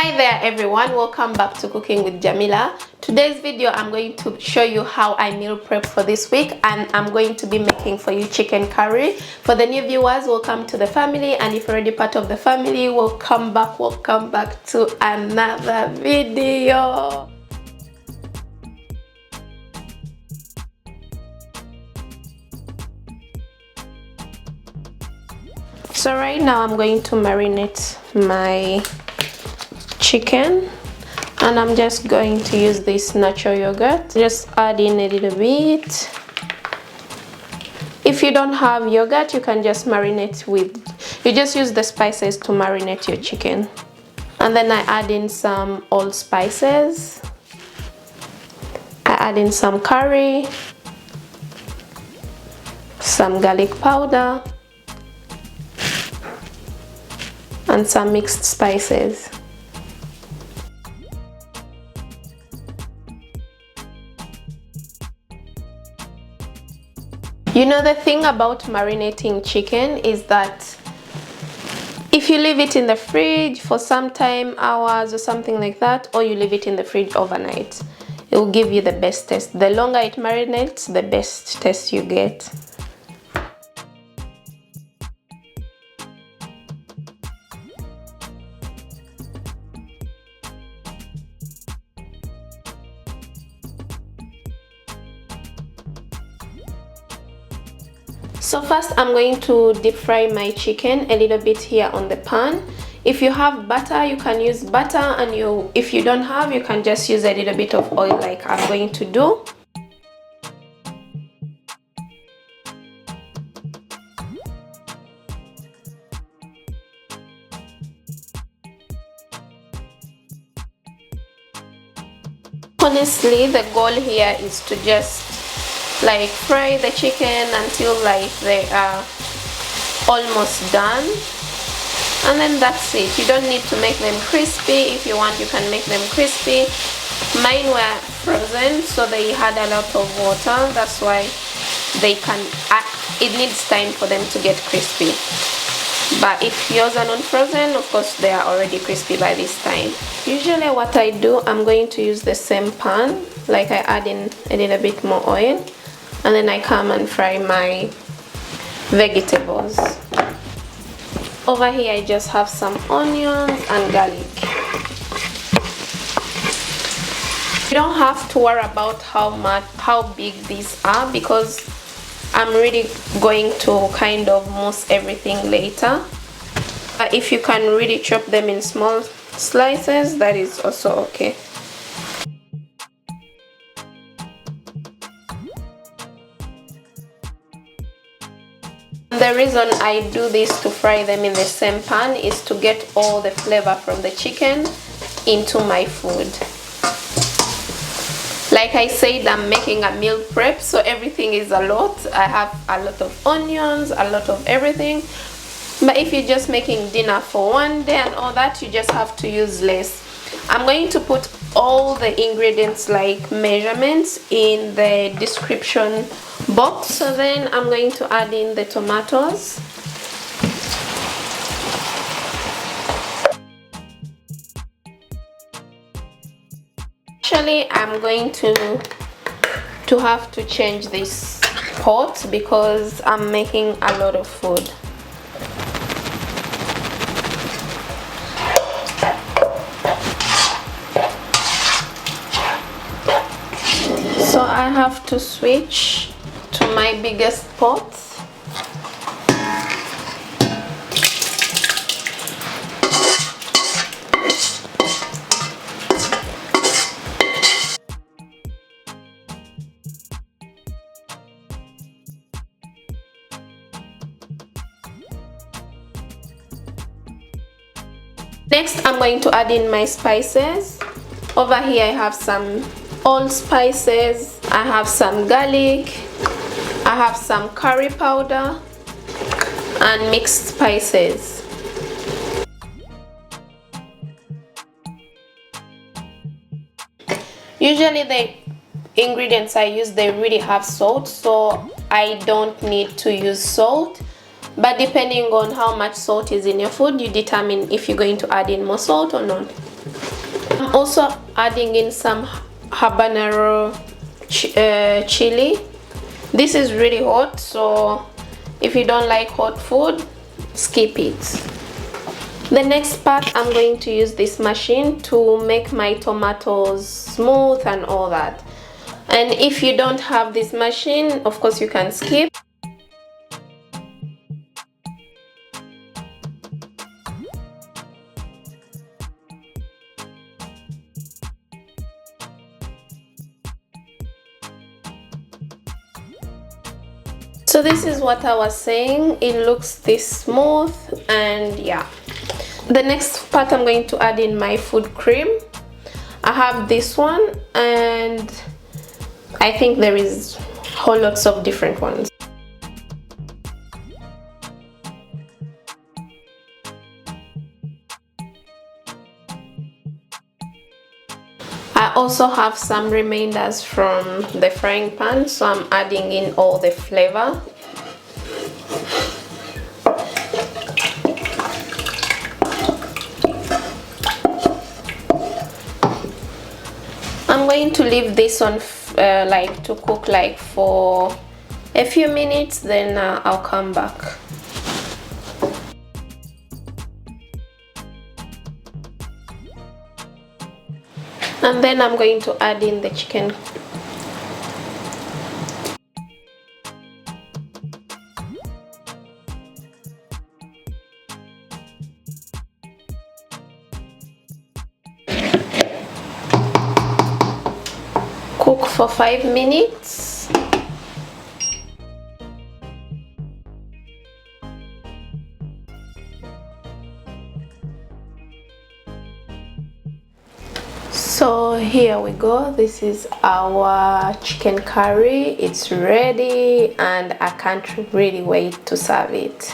Hi there everyone, welcome back to Cooking with Jamila. Today's video I'm going to show you how I meal prep for this week, and I'm going to be making for you chicken curry. For the new viewers, welcome to the family, and if you're already part of the family, welcome back to another video. So right now I'm going to marinate my chicken, and I'm just going to use this natural yogurt. Just add in a little bit. If you don't have yogurt, you can just marinate with, you just use the spices to marinate your chicken. And then I add in some allspices. I add in some curry, some garlic powder, and some mixed spices. You know, the thing about marinating chicken is that if you leave it in the fridge for some time, hours or something like that, or you leave it in the fridge overnight, it will give you the best taste. The longer it marinates, the best taste you get. So first I'm going to deep fry my chicken a little bit here on the pan. If you have butter, you can use butter, and if you don't have, you can just use a little bit of oil like I'm going to do. Honestly, the goal here is to just like fry the chicken until like they are almost done, and then that's it. You don't need to make them crispy. If you want, you can make them crispy. Mine were frozen, so they had a lot of water. That's why they can, it needs time for them to get crispy. But if yours are not frozen, of course they are already crispy by this time. Usually what I do, I'm going to use the same pan, like I add in a little bit more oil, and then I come and fry my vegetables. Over here I just have some onions and garlic. You don't have to worry about how big these are, because I'm really going to kind of mousse everything later. But if you can really chop them in small slices, that is also okay. The reason I do this to fry them in the same pan is to get all the flavor from the chicken into my food. Like I said, I'm making a meal prep, so everything is a lot. I have a lot of onions, a lot of everything. But if you're just making dinner for one day and all that, you just have to use less. I'm going to put all the ingredients, like measurements, in the description box. So then I'm going to add in the tomatoes. Actually, I'm going to have to change this pot because I'm making a lot of food. So I have to switch to my biggest pot. Next, I'm going to add in my spices. Over here I have some allspices, I have some garlic, I have some curry powder, and mixed spices. Usually the ingredients I use, they really have salt, so I don't need to use salt. But depending on how much salt is in your food, you determine if you're going to add in more salt or not. I'm also adding in some habanero chili. This is really hot, so if you don't like hot food, skip it. The next part, I'm going to use this machine to make my tomatoes smooth and all that. And if you don't have this machine, of course you can skip. So this is what I was saying, it looks this smooth, and yeah. The next part, I'm going to add in my food cream. I have this one, and I think there is whole lots of different ones. I also have some remainders from the frying pan, so I'm adding in all the flavor. I'm going to leave this on like to cook like for a few minutes, then I'll come back. And then I'm going to add in the chicken. Cook for 5 minutes. So here we go, this is our chicken curry. It's ready and I can't really wait to serve it.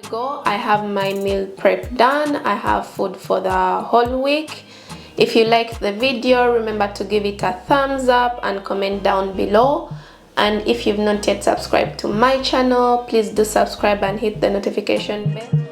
go. I have my meal prep done. I have food for the whole week. If you liked the video, remember to give it a thumbs up and comment down below. And if you've not yet subscribed to my channel, please do subscribe and hit the notification bell.